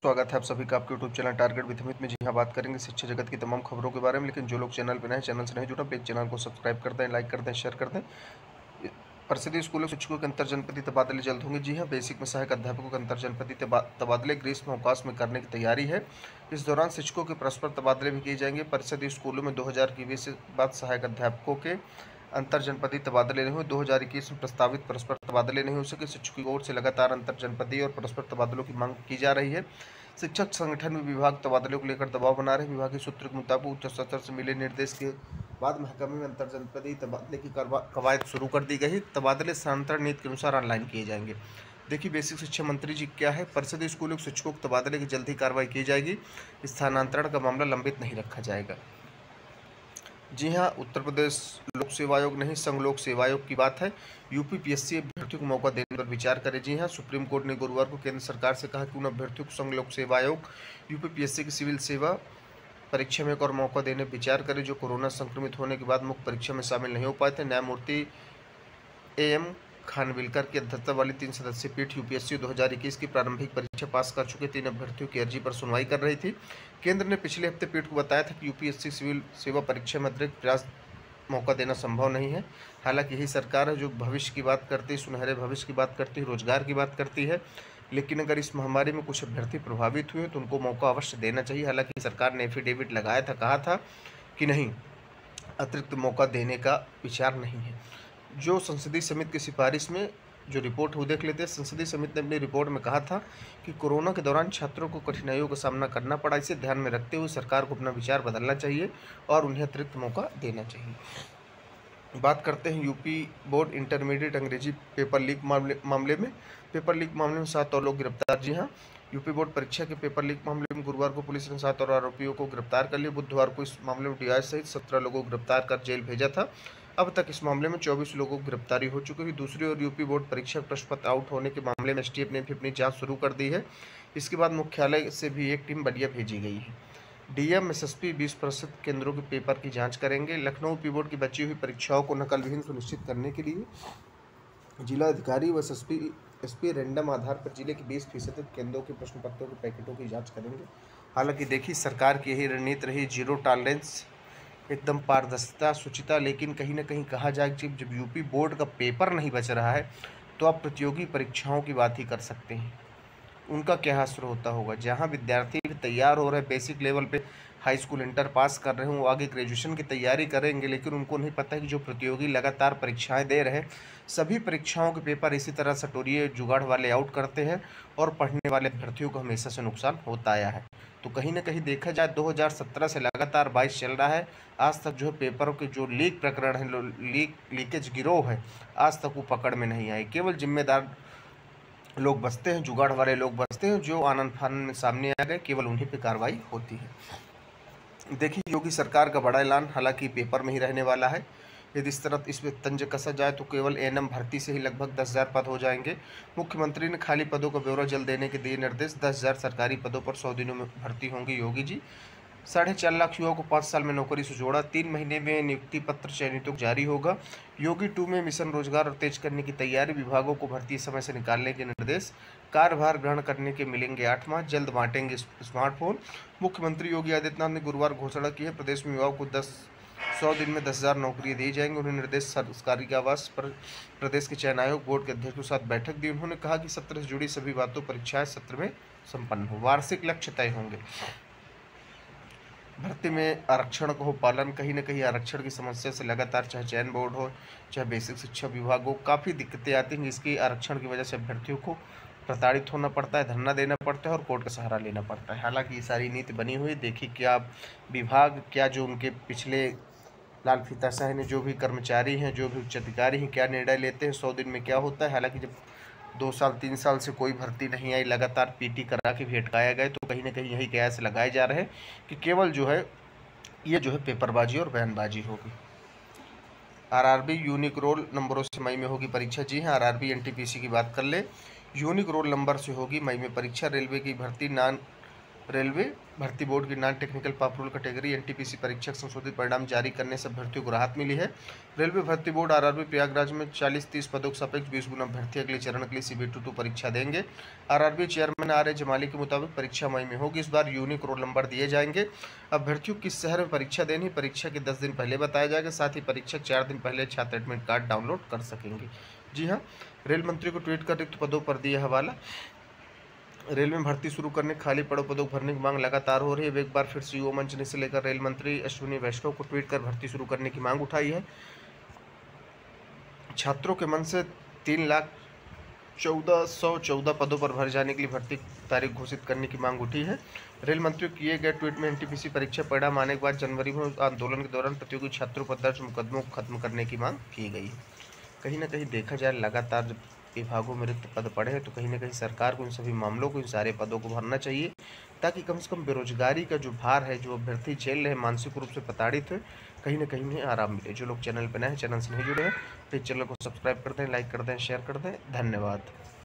स्वागत है आप सभी का आपके YouTube channel target with Amit में। जी हाँ, बात करेंगे शिक्षा जगत की तमाम खबरों के बारे में। लेकिन जो लोग चैनल पर नए, चैनल से नहीं जुड़ा, प्लीज चैनल को सब्सक्राइब कर दें, लाइक कर दें, शेयर कर दें। परिषदीय स्कूलों के शिक्षकों के अंतर जनपदीय तबादले जल्द होंगे। जी हाँ, बेसिक में सहायक अध्यापकों के अंतर जनपदीय तबादले ग्रीष्म अवकाश में करने की तैयारी है। इस दौरान शिक्षकों के परस्पर तबादले भी किए जाएंगे। परिषदीय स्कूलों में 2000 की से बाद सहायक अध्यापकों के अंतर जनपदीय तबादले नहीं हुए। 2021 में प्रस्तावित परस्पर तबादले नहीं हो सके। शिक्षकों की ओर से लगातार अंतर जनपदीय और परस्पर तबादलों की मांग की जा रही है। शिक्षक संगठन में विभाग तबादले को लेकर दबाव बना रहे। विभागीय सूत्र के मुताबिक उच्च स्तर से मिले निर्देश के बाद महकमे में अंतर जनपदीय तबादले की कवायद शुरू कर दी गई। तबादले स्थानांतरण नीति के अनुसार ऑनलाइन किए जाएंगे। देखिए, बेसिक शिक्षा मंत्री जी क्या है। परिषदीय स्कूलों के शिक्षकों के तबादले की जल्द ही कार्रवाई की जाएगी। स्थानांतरण का मामला लंबित नहीं रखा जाएगा। जी हाँ, उत्तर प्रदेश लोक सेवा आयोग नहीं, संघ लोक सेवा आयोग की बात है। यूपीपीएससी अभ्यर्थियों को मौका देने पर विचार करे। जी हाँ, सुप्रीम कोर्ट ने गुरुवार को केंद्र सरकार से कहा कि उन अभ्यर्थियों को संघ लोक सेवा आयोग यूपीपीएससी की सिविल सेवा परीक्षा में एक और मौका देने पर विचार करे, जो कोरोना संक्रमित होने के बाद मुख्य परीक्षा में शामिल नहीं हो पाए थे। न्यायमूर्ति एएम खानविलकर की अध्यक्षता वाली 3 सदस्यीय पीठ यूपीएससी 2021 की प्रारंभिक परीक्षा पास कर चुके 3 अभ्यर्थियों की अर्जी पर सुनवाई कर रही थी। केंद्र ने पिछले हफ्ते पीठ को बताया था कि यूपीएससी सिविल सेवा परीक्षा में अतिरिक्त प्रयास मौका देना संभव नहीं है। हालांकि यही सरकार है जो भविष्य की बात करती है, सुनहरे भविष्य की बात करती है, रोजगार की बात करती है। लेकिन अगर इस महामारी में कुछ अभ्यर्थी प्रभावित हुए तो उनको मौका अवश्य देना चाहिए। हालांकि सरकार ने एफिडेविट लगाया था, कहा था कि नहीं, अतिरिक्त मौका देने का विचार नहीं है। जो संसदीय समिति की सिफारिश में जो रिपोर्ट वो देख लेते हैं। संसदीय समिति ने अपनी रिपोर्ट में कहा था कि कोरोना के दौरान छात्रों को कठिनाइयों का सामना करना पड़ा। इसे ध्यान में रखते हुए सरकार को अपना विचार बदलना चाहिए और उन्हें अतिरिक्त मौका देना चाहिए। बात करते हैं यूपी बोर्ड इंटरमीडिएट अंग्रेजी पेपर लीक मामले में। पेपर लीक मामले में 7 और लोग गिरफ्तार। जी हाँ, यूपी बोर्ड परीक्षा के पेपर लीक मामले में गुरुवार को पुलिस ने 7 और आरोपियों को गिरफ्तार कर लिया। बुधवार को इस मामले में डीआई सहित 17 लोगों को गिरफ्तार कर जेल भेजा था। अब तक इस मामले में 24 लोगों की गिरफ्तारी हो चुकी है। दूसरी ओर यूपी बोर्ड परीक्षा प्रश्न पत्र आउट होने के मामले में एसटीएफ ने भी अपनी जांच शुरू कर दी है। इसके बाद मुख्यालय से भी एक टीम बलिया भेजी गई है। डीएम एसएसपी 20% केंद्रों के पेपर की जांच करेंगे। लखनऊ यूपी बोर्ड की बची हुई परीक्षाओं को नकल विहीन सुनिश्चित करने के लिए जिला अधिकारी व एसपी रैंडम आधार पर जिले के 20% केंद्रों के प्रश्न पत्रों के पैकेटों की जांच करेंगे। हालांकि देखिए, सरकार की यही रणनीति रही, जीरो टॉलरेंस, एकदम पारदर्शिता, शुचिता। लेकिन कहीं ना कहीं कहा जाए कि जब यूपी बोर्ड का पेपर नहीं बच रहा है तो आप प्रतियोगी परीक्षाओं की बात ही कर सकते हैं। उनका क्या असर होता होगा। जहां विद्यार्थी तैयार हो रहे, बेसिक लेवल पे हाई स्कूल इंटर पास कर रहे हों, वो आगे ग्रेजुएशन की तैयारी करेंगे, लेकिन उनको नहीं पता है कि जो प्रतियोगी लगातार परीक्षाएं दे रहे हैं, सभी परीक्षाओं के पेपर इसी तरह सटोरिये जुगाड़ वाले आउट करते हैं और पढ़ने वाले अभ्यर्थियों को हमेशा से नुकसान होता आया है। तो कहीं ना कहीं देखा जाए 2017 से लगातार 22 चल रहा है। आज तक जो है पेपरों के जो लीक प्रकरण है, लीकेज गिरोह है, आज तक वो पकड़ में नहीं आई। केवल जिम्मेदार लोग बचते हैं, जुगाड़ वाले लोग बचते हैं, जो आनंद फानंद में सामने आ गए, केवल उन्हीं पे कार्रवाई होती है। देखिए, योगी सरकार का बड़ा ऐलान हालांकि पेपर में ही रहने वाला है। यदि इस तरह इसमें तंज कसा जाए तो केवल एएनएम भर्ती से ही लगभग 10,000 पद हो जाएंगे। मुख्यमंत्री ने खाली पदों का ब्यौरा जल्द देने के दिए निर्देश। 10,000 सरकारी पदों पर 100 दिनों में भर्ती होंगे योगी जी। 4.5 लाख युवाओं को 5 साल में नौकरी से जोड़ा। 3 महीने में नियुक्ति पत्र चयनितों को जारी होगा। योगी 2 में मिशन रोजगार और तेज करने की तैयारी। विभागों को भर्ती समय से निकालने के निर्देश। कार्यभार ग्रहण करने के मिलेंगे 8 माह। जल्द बांटेंगे स्मार्टफोन। मुख्यमंत्री योगी आदित्यनाथ ने गुरुवार घोषणा की है, प्रदेश में युवाओं को 100 दिन में 10,000 नौकरियां दी जाएंगी। उन्हें निर्देश सरकारी आवास पर प्रदेश के चयन आयोग बोर्ड के अध्यक्ष के साथ बैठक दी। उन्होंने कहा कि सत्र से जुड़ी सभी बातों परीक्षाएं सत्र में संपन्न हो। वार्षिक लक्ष्य तय होंगे। भर्ती में आरक्षण का हो पालन। कहीं ना कहीं आरक्षण की समस्या से लगातार चाहे चयन बोर्ड हो, चाहे बेसिक शिक्षा विभाग हो, काफ़ी दिक्कतें आती हैं, जिसकी आरक्षण की वजह से अभ्यर्थियों को प्रताड़ित होना पड़ता है, धरना देना पड़ता है और कोर्ट का सहारा लेना पड़ता है। हालांकि ये सारी नीति बनी हुई, देखिए क्या विभाग, क्या जो उनके पिछले लाल फीताशाही ने जो भी कर्मचारी हैं, जो भी उच्च अधिकारी हैं, क्या निर्णय लेते हैं, 100 दिन में क्या होता है। हालांकि जब 2 साल 3 साल से कोई भर्ती नहीं आई, लगातार पीटी करा के भी अटकाया गया, तो कहीं ना कहीं यही कयास लगाए जा रहे हैं कि केवल जो है ये जो है पेपरबाजी और बयानबाजी होगी। आरआरबी यूनिक रोल नंबरों से मई में होगी परीक्षा। जी हाँ, आरआरबी एनटीपीसी की बात कर ले, यूनिक रोल नंबर से होगी मई में परीक्षा। रेलवे की भर्ती रेलवे भर्ती बोर्ड की नॉन टेक्निकल पापरूल कैटेगरी एनटीपीसी परीक्षा संशोधित परिणाम जारी करने से अभ्यर्थियों को राहत मिली है। रेलवे भर्ती बोर्ड आरआरबी प्रयागराज में 40-30 पदों के सापेक्ष 20 गुना अभ्यर्थी अगले चरण के लिए CBT-2 परीक्षा देंगे। RRB chairman R A Jamali के मुताबिक परीक्षा मई में होगी। इस बार यूनिक रोल नंबर दिए जाएंगे। अभ्यर्थियों किस शहर में परीक्षा देनी, परीक्षा के 10 दिन पहले बताया जाएगा। साथ ही परीक्षक 4 दिन पहले छात्र एडमिट कार्ड डाउनलोड कर सकेंगे। जी हाँ, रेल मंत्री को ट्वीट कर रिक्त पदों पर दिया हवाला। रेल में भर्ती शुरू करने खाली पड़े पदों को भरने की मांग लगातार हो रही है। एक बार फिर से युवा मंच ने से लेकर रेल मंत्री अश्विनी वैष्णव को ट्वीट कर भर्ती शुरू करने की मांग उठाई है। छात्रों के मन से 3,14,114 पदों पर भरे जाने के लिए भर्ती तारीख घोषित करने की मांग उठी है। रेल मंत्री को किए गए ट्वीट में एनटीपीसी परीक्षा परिणाम आने के बाद जनवरी में आंदोलन के दौरान प्रतियोगी छात्रों पर दर्ज मुकदमों को खत्म करने की मांग की गई है। कहीं ना कहीं देखा जाए, लगातार जब विभागों में रिक्त पद पड़े हैं तो कहीं ना कहीं सरकार को इन सभी मामलों को, इन सारे पदों को भरना चाहिए, ताकि कम से कम बेरोजगारी का जो भार है, जो अभ्यर्थी झेल रहे हैं, मानसिक रूप से प्रताड़ित है, कहीं ना कहीं उन्हें आराम मिले। जो लोग चैनल पर नए हैं, चैनल से नहीं जुड़े हैं, प्लीज़ चैनल को सब्सक्राइब कर दें, लाइक कर दें, शेयर कर दें। धन्यवाद।